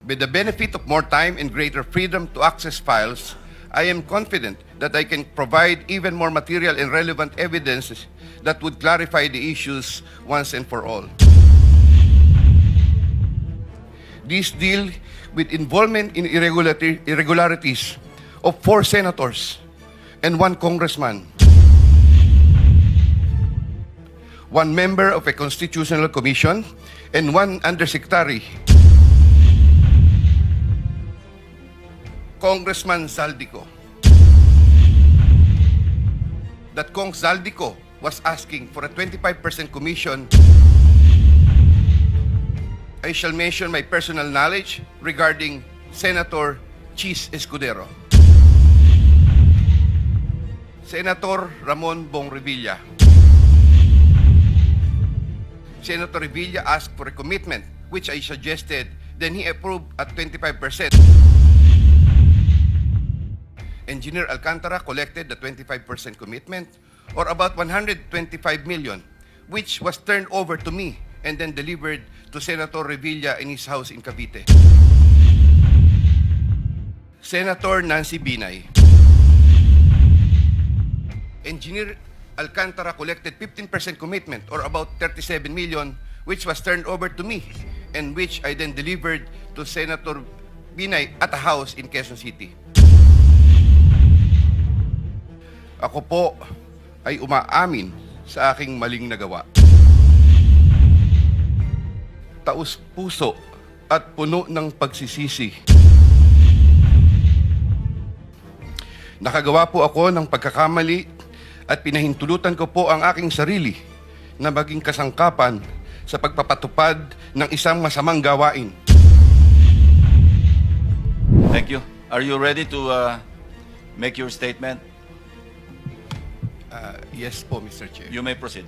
With the benefit of more time and greater freedom to access files, I am confident that I can provide even more material and relevant evidence that would clarify the issues once and for all. These deal with involvement in irregularities of 4 senators and 1 congressman, 1 member of a constitutional commission, and 1 undersecretary, Congressman Zaldico. That Kong Zaldico was asking for a 25% commission. I shall mention my personal knowledge regarding Senator Chis Escudero. Senator Ramon Bong Revilla. Senator Revilla asked for a commitment, which I suggested, then he approved at 25%. Engineer Alcantara collected the 25% commitment, or about 125 million, which was turned over to me and then delivered to Senator Revilla in his house in Cavite. Senator Nancy Binay. Engineer Alcantara collected 15% commitment, or about 37 million, which was turned over to me and which I then delivered to Senator Binay at a house in Quezon City. Ako po ay umaamin sa aking maling nagawa. Taos puso at puno ng pagsisisi. Nakagawa po ako ng pagkakamali at pinahintulutan ko po ang aking sarili na maging kasangkapan sa pagpapatupad ng isang masamang gawain. Thank you. Are you ready to make your statement? Yes po, Mr. Chair. You may proceed.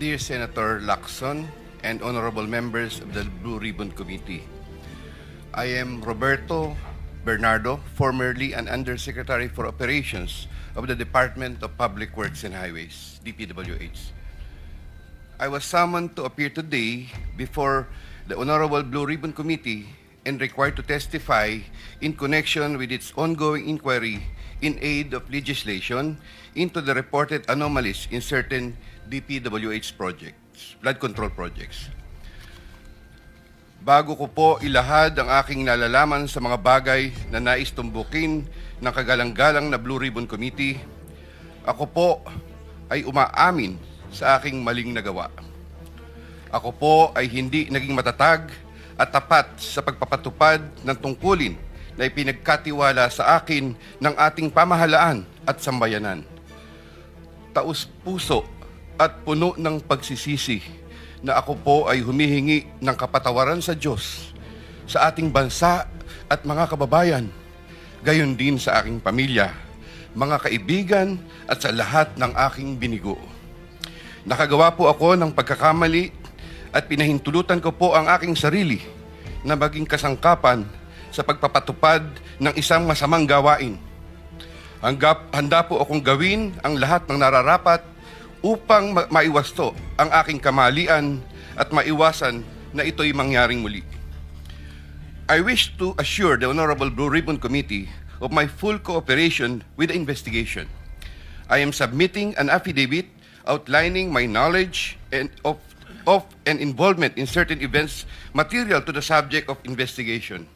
Dear Senator Lacson and honorable members of the Blue Ribbon Committee, I am Roberto Bernardo, formerly an Undersecretary for Operations of the Department of Public Works and Highways, DPWH. I was summoned to appear today before the Honorable Blue Ribbon Committee and required to testify in connection with its ongoing inquiry in aid of legislation into the reported anomalies in certain DPWH projects, flood control projects. Bago ko po ilahad ang aking nalalaman sa mga bagay na nais tumbukin ng kagalang-galang na Blue Ribbon Committee, ako po ay umaamin sa aking maling nagawa. Ako po ay hindi naging matatag at tapat sa pagpapatupad ng tungkulin na ipinagkatiwala sa akin ng ating pamahalaan at sambayanan. Taos puso at puno ng pagsisisi na ako po ay humihingi ng kapatawaran sa Diyos, sa ating bansa at mga kababayan, gayon din sa aking pamilya, mga kaibigan at sa lahat ng aking binigo. Nakagawa po ako ng pagkakamali at pinahintulutan ko po ang aking sarili na maging kasangkapan sa pagpapatupad ng isang masamang gawain. Handa po akong gawin ang lahat ng nararapat upang maiwasto ang aking kamalian at maiwasan na ito'y mangyaring muli. I wish to assure the Honorable Blue Ribbon Committee of my full cooperation with the investigation. I am submitting an affidavit outlining my knowledge and of and involvement in certain events material to the subject of investigation.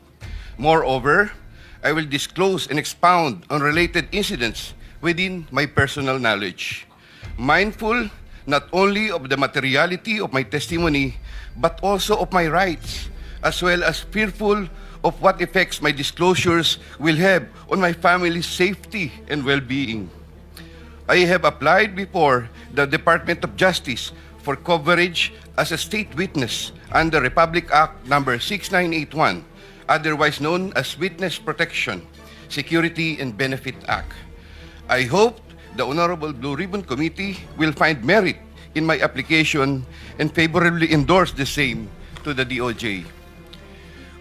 Moreover, I will disclose and expound on related incidents within my personal knowledge, mindful not only of the materiality of my testimony, but also of my rights, as well as fearful of what effects my disclosures will have on my family's safety and well-being. I have applied before the Department of Justice for coverage as a state witness under Republic Act No. 6981, otherwise known as Witness Protection, Security and Benefit Act. I hope the Honorable Blue Ribbon Committee will find merit in my application and favorably endorse the same to the DOJ.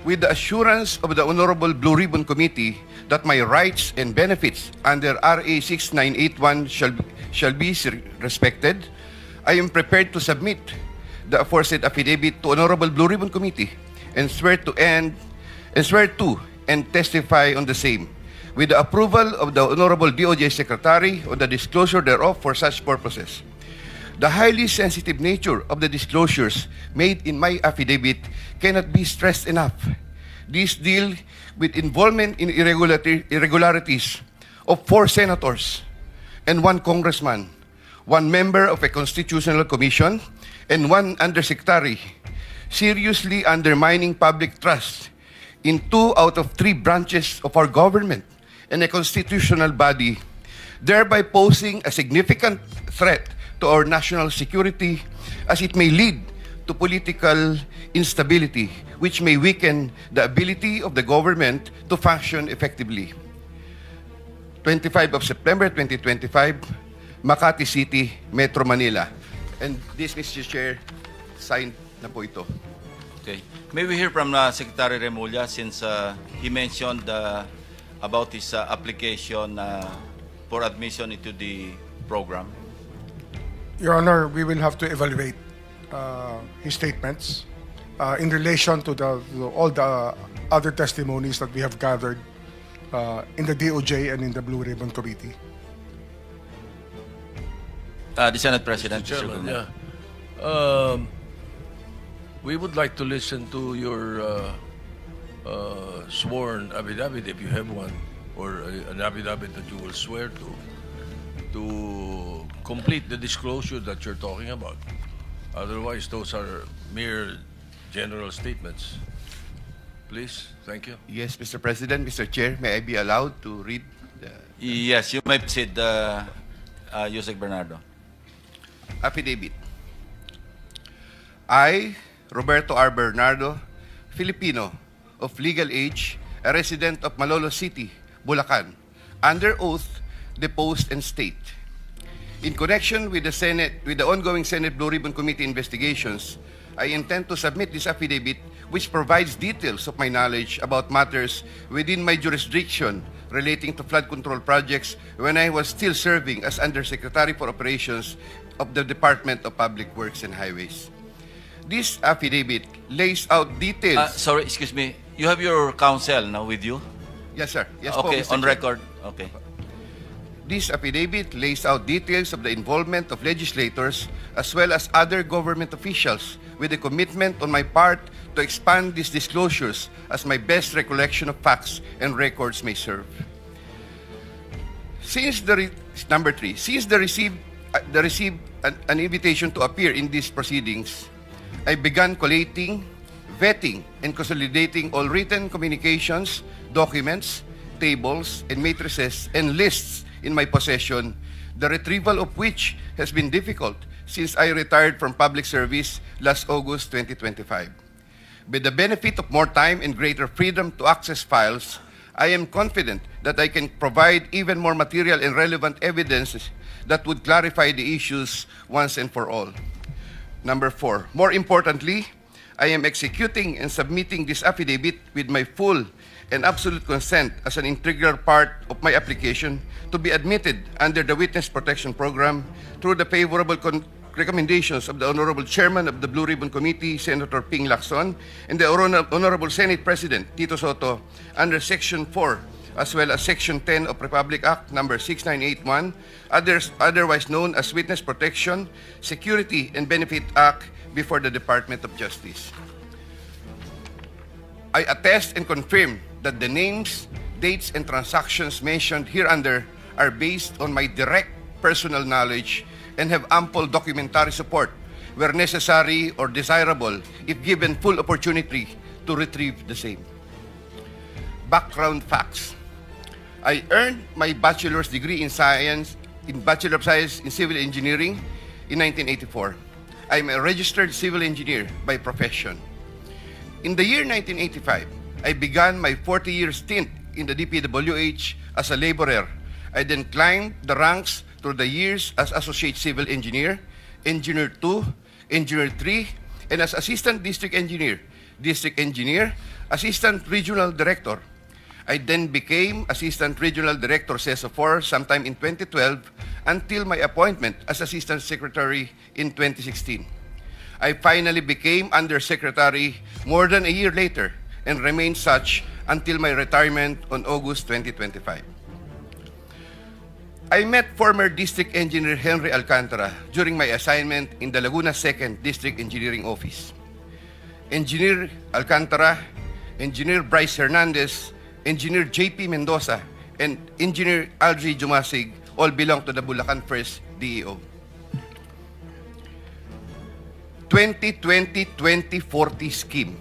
with the assurance of the Honorable Blue Ribbon Committee that my rights and benefits under RA 6981 shall be respected, I am prepared to submit the aforesaid affidavit to Honorable Blue Ribbon Committee and swear to and testify on the same, with the approval of the Honorable DOJ Secretary on the disclosure thereof for such purposes. The highly sensitive nature of the disclosures made in my affidavit cannot be stressed enough. These deal with involvement in irregularities of 4 senators and 1 congressman, 1 member of a constitutional commission, and 1 undersecretary, seriously undermining public trust in 2 out of 3 branches of our government and a constitutional body, thereby posing a significant threat to our national security, as it may lead to political instability, which may weaken the ability of the government to function effectively. 25 of September 2025, Makati City, Metro Manila. And this, Mr. Chair, signed na po ito. Okay. May we hear from Secretary Remulla, since he mentioned about his application for admission into the program? Your Honor, we will have to evaluate his statements in relation to all the other testimonies that we have gathered in the DOJ and in the Blue Ribbon Committee. The Senate President, Mr. Chairman, Guzman. we would like to listen to your sworn affidavit, if you have one, or an affidavit that you will swear to complete the disclosure that you're talking about. Otherwise, those are mere general statements. Please, thank you. Yes, Mr. President, Mr. Chair, may I be allowed to read the Yes, you may proceed, Yusek Bernardo. affidavit? I, Roberto R. Bernardo, Filipino, of legal age, a resident of Malolos City, Bulacan, under oath, deposed and state. In connection with the ongoing Senate Blue Ribbon Committee investigations, I intend to submit this affidavit, which provides details of my knowledge about matters within my jurisdiction relating to flood control projects when I was still serving as Undersecretary for Operations of the Department of Public Works and Highways. This affidavit lays out details. Sorry, excuse me. You have your counsel now with you? Yes, sir. Yes, po, Okay, Mr. on Chair. record. Okay. This affidavit lays out details of the involvement of legislators as well as other government officials, with a commitment on my part to expand these disclosures as my best recollection of facts and records may serve. Since number 3, since the received an invitation to appear in these proceedings, I began collating, vetting, and consolidating all written communications, documents, tables, and matrices and lists in my possession, the retrieval of which has been difficult since I retired from public service last August 2025. With the benefit of more time and greater freedom to access files, I am confident that I can provide even more material and relevant evidence that would clarify the issues once and for all. Number 4, more importantly, I am executing and submitting this affidavit with my full and absolute consent as an integral part of my application to be admitted under the Witness Protection Program through the favorable recommendations of the Honorable Chairman of the Blue Ribbon Committee, Senator Ping Lacson, and the Honorable Senate President, Tito Soto, under Section 4, as well as Section 10 of Republic Act Number 6981, otherwise known as Witness Protection, Security, and Benefit Act, before the Department of Justice. I attest and confirm that the names, dates, and transactions mentioned hereunder are based on my direct personal knowledge and have ample documentary support where necessary or desirable if given full opportunity to retrieve the same. Background facts. I earned my bachelor's degree in Bachelor of Science in Civil Engineering in 1984. I am a registered civil engineer by profession. In the year 1985, I began my 40-year stint in the DPWH as a laborer. I then climbed the ranks through the years as Associate Civil Engineer, Engineer 2, Engineer 3, and as Assistant District Engineer, district engineer, assistant regional director. I then became assistant regional director CESO4 sometime in 2012 until my appointment as assistant secretary in 2016. I finally became undersecretary more than a year later and remained such until my retirement on August 2025. I met former District Engineer Henry Alcantara during my assignment in the Laguna 2nd District Engineering Office. Engineer Alcantara, Engineer Bryce Hernandez, Engineer JP Mendoza, and Engineer Algie Jumasig all belong to the Bulacan 1st DEO. 2020-2040 scheme.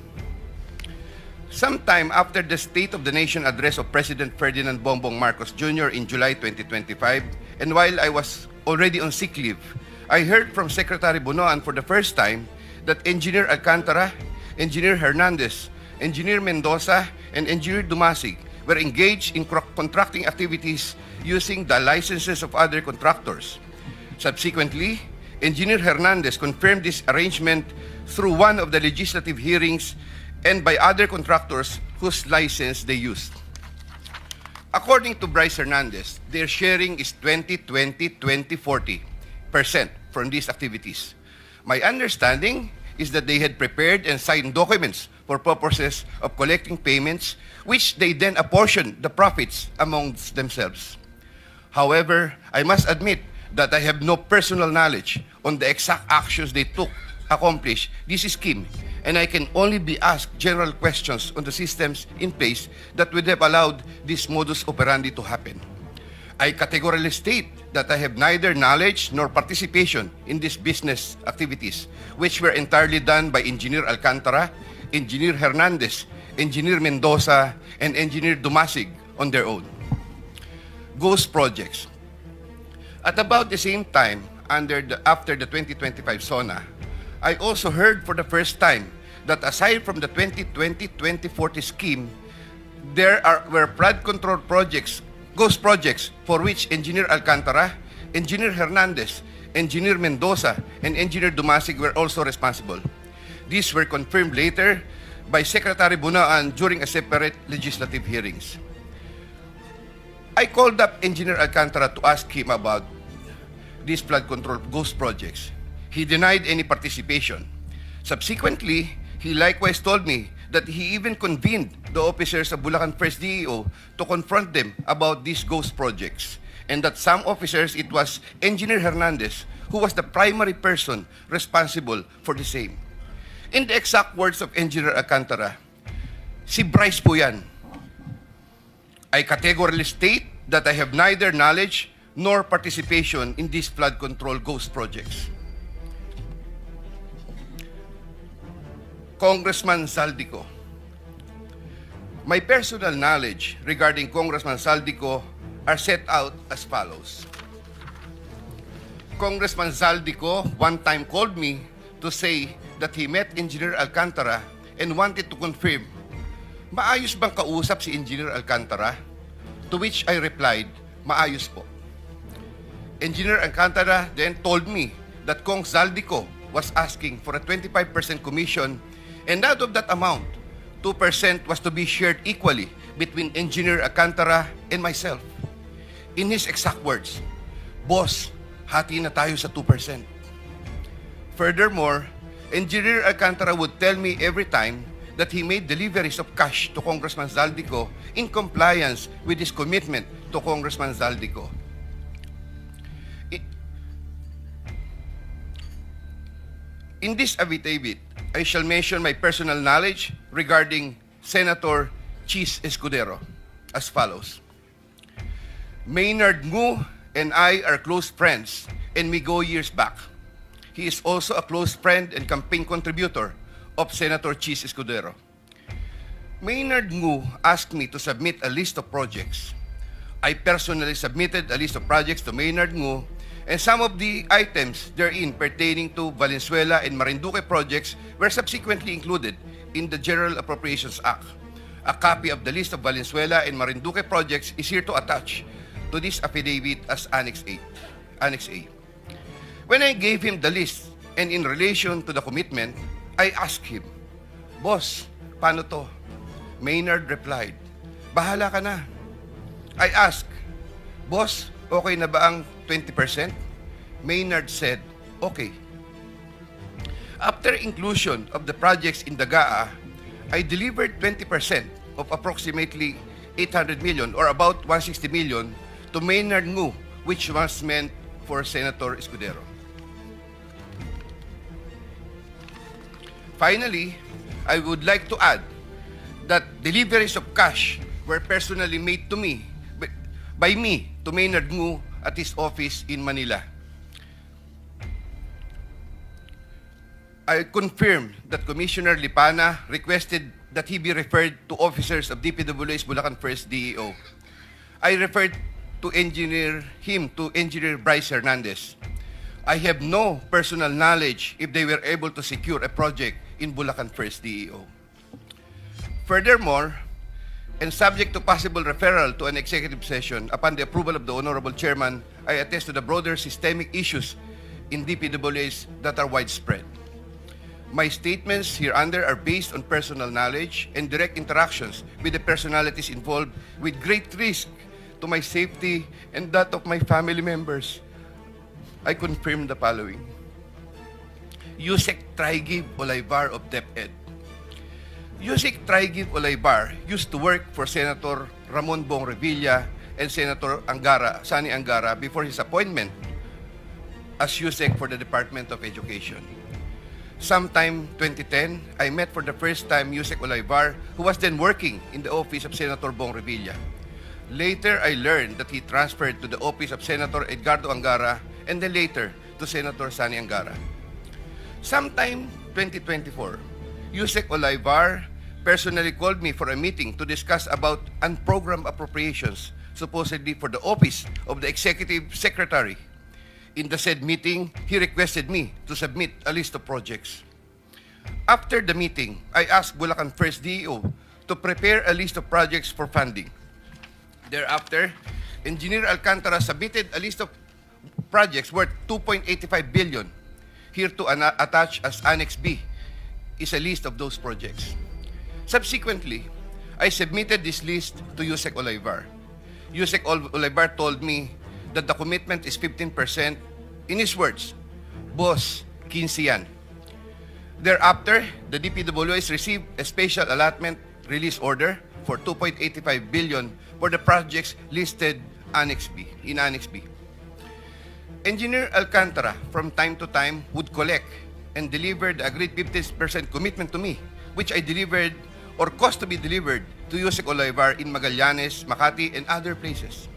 Sometime after the State of the Nation address of President Ferdinand Bongbong Marcos Jr. in July 2025, and while I was already on sick leave, I heard from Secretary Bunoan for the first time that Engineer Alcantara, Engineer Hernandez, Engineer Mendoza, and Engineer Dumasig were engaged in contracting activities using the licenses of other contractors. Subsequently, Engineer Hernandez confirmed this arrangement through one of the legislative hearings and by other contractors whose license they used. According to Bryce Hernandez, their sharing is 20-20-20-40% from these activities. My understanding is that they had prepared and signed documents for purposes of collecting payments, which they then apportioned the profits amongst themselves. However, I must admit that I have no personal knowledge on the exact actions they took to accomplish this scheme, and I can only be asked general questions on the systems in place that would have allowed this modus operandi to happen. I categorically state that I have neither knowledge nor participation in these business activities, which were entirely done by Engineer Alcantara, Engineer Hernandez, Engineer Mendoza, and Engineer Dumasig on their own. Ghost projects. At about the same time, after the 2025 SONA, I also heard for the first time that aside from the 2020-2040 scheme, there were flood control projects, ghost projects, for which Engineer Alcantara, Engineer Hernandez, Engineer Mendoza, and Engineer Dumasig were also responsible. These were confirmed later by Secretary Bunaan during a separate legislative hearings. I called up Engineer Alcantara to ask him about these flood control ghost projects. He denied any participation. Subsequently, he likewise told me that he even convened the officers of Bulacan 1st DEO to confront them about these ghost projects, and that some officers, it was Engineer Hernandez who was the primary person responsible for the same. In the exact words of Engineer Alcantara, si Bryce po yan. I categorically state that I have neither knowledge nor participation in these flood control ghost projects. Congressman Saldico. My personal knowledge regarding Congressman Saldico are set out as follows. Congressman Saldico one time called me to say that he met Engineer Alcantara and wanted to confirm, maayos bang kausap si Engineer Alcantara? To which I replied, maayos po. Engineer Alcantara then told me that Kong Saldico was asking for a 25% commission, and out of that amount, 2% was to be shared equally between Engineer Alcantara and myself. In his exact words, boss, hati na tayo sa 2%. Furthermore, Engineer Alcantara would tell me every time that he made deliveries of cash to Congressman Saldico in compliance with his commitment to Congressman Saldico. In this affidavit, I shall mention my personal knowledge regarding Senator Chis Escudero as follows. Maynard Ngu and I are close friends, and we go years back. He is also a close friend and campaign contributor of Senator Chis Escudero. Maynard Ngu asked me to submit a list of projects. I personally submitted a list of projects to Maynard Ngu, and some of the items therein pertaining to Valenzuela and Marinduque projects were subsequently included in the General Appropriations Act. A copy of the list of Valenzuela and Marinduque projects is here to attach to this affidavit as Annex A. When I gave him the list and in relation to the commitment, I asked him, Boss, paano to? Maynard replied, bahala ka na. I asked, Boss, okay na ba ang 20%? Maynard said, okay. After inclusion of the projects in the GAA, I delivered 20% of approximately 800 million or about 160 million to Maynard Ngu, which was meant for Senator Escudero. Finally, I would like to add that deliveries of cash were personally made to me by me to Maynard Ngu at his office in Manila. I confirm that Commissioner Lipana requested that he be referred to officers of DPWH Bulacan 1st DEO. I referred to Engineer Bryce Hernandez. I have no personal knowledge if they were able to secure a project in Bulacan 1st DEO. Furthermore, and subject to possible referral to an executive session upon the approval of the Honorable Chairman, I attest to the broader systemic issues in DPWH that are widespread. My statements hereunder are based on personal knowledge and direct interactions with the personalities involved with great risk to my safety and that of my family members. I confirm the following. Yusek Traigib Olaybar of DepEd. Yusek Traigib Olaybar used to work for Senator Ramon Bong Revilla and Senator Sani Angara before his appointment as Yusek for the Department of Education. Sometime 2010, I met for the first time Yusek Olaybar, who was then working in the office of Senator Bong Revilla. Later, I learned that he transferred to the office of Senator Edgardo Angara and then later to Senator Sani Angara. Sometime 2024, Yusek Olaybar personally called me for a meeting to discuss about unprogrammed appropriations, supposedly for the office of the Executive Secretary. In the said meeting, he requested me to submit a list of projects. After the meeting, I asked Bulacan 1st DEO to prepare a list of projects for funding. Thereafter, Engineer Alcantara submitted a list of projects worth 2.85 billion. Here to attach as Annex B is a list of those projects. Subsequently, I submitted this list to Yusek Olaybar. Yusek Olaybar told me that the commitment is 15%. In his words, Boss, 15 yan. Thereafter, the DPWH received a special allotment release order for 2.85 billion for the projects listed in Annex B. Engineer Alcantara, from time to time, would collect and deliver the agreed 15% commitment to me, which I delivered or caused to be delivered to Yusek Olaybar in Magallanes, Makati, and other places.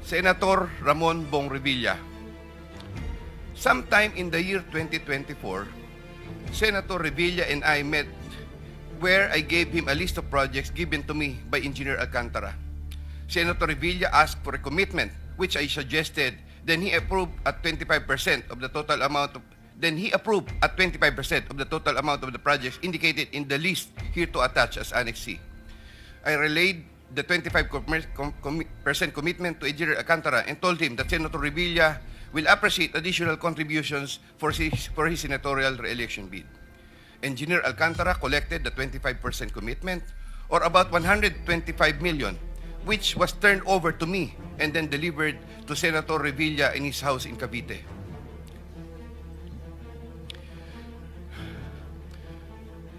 Senator Ramon Bong Revilla. Sometime in the year 2024, Senator Revilla and I met where I gave him a list of projects given to me by Engineer Alcantara. Senator Revilla asked for a commitment, which I suggested. Then he approved at 25% of the total amount of the projects indicated in the list here to attach as Annex C. I relayed the 25% commitment to Engineer Alcantara and told him that Senator Revilla will appreciate additional contributions for his senatorial re-election bid. Engineer Alcantara collected the 25% commitment, or about 125 million, which was turned over to me and then delivered to Senator Revilla in his house in Cavite.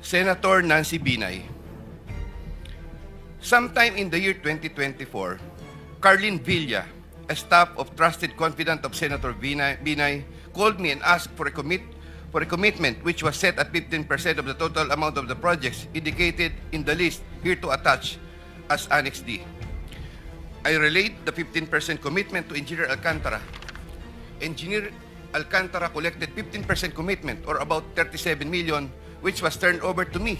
Senator Nancy Binay. Sometime in the year 2024, Carlin Villa, a staff of trusted confidant of Senator Binay, called me and asked for a commitment which was set at 15% of the total amount of the projects indicated in the list here to attach as Annex D. I relayed the 15% commitment to Engineer Alcantara. Engineer Alcantara collected 15% commitment, or about 37 million, which was turned over to me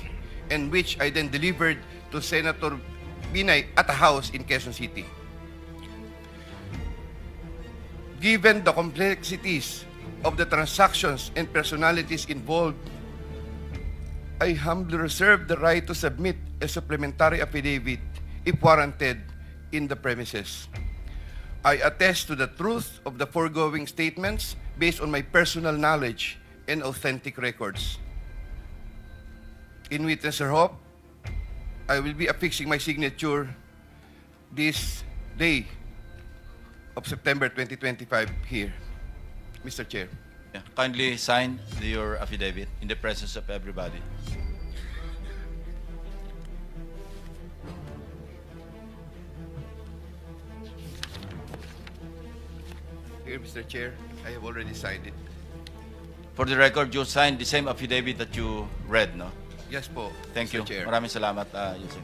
and which I then delivered to Senator Binay at a house in Quezon City. Given the complexities of the transactions and personalities involved, I humbly reserve the right to submit a supplementary affidavit if warranted in the premises. I attest to the truth of the foregoing statements based on my personal knowledge and authentic records. In witness or hope, I will be affixing my signature this day of September 2025 here. Mr. Chair. Yeah. Kindly sign your affidavit in the presence of everybody. Here, Mr. Chair, I have already signed it. For the record, you signed the same affidavit that you read, no? Yes po, Thank Mr. you. Chair. Maraming salamat, Yusek.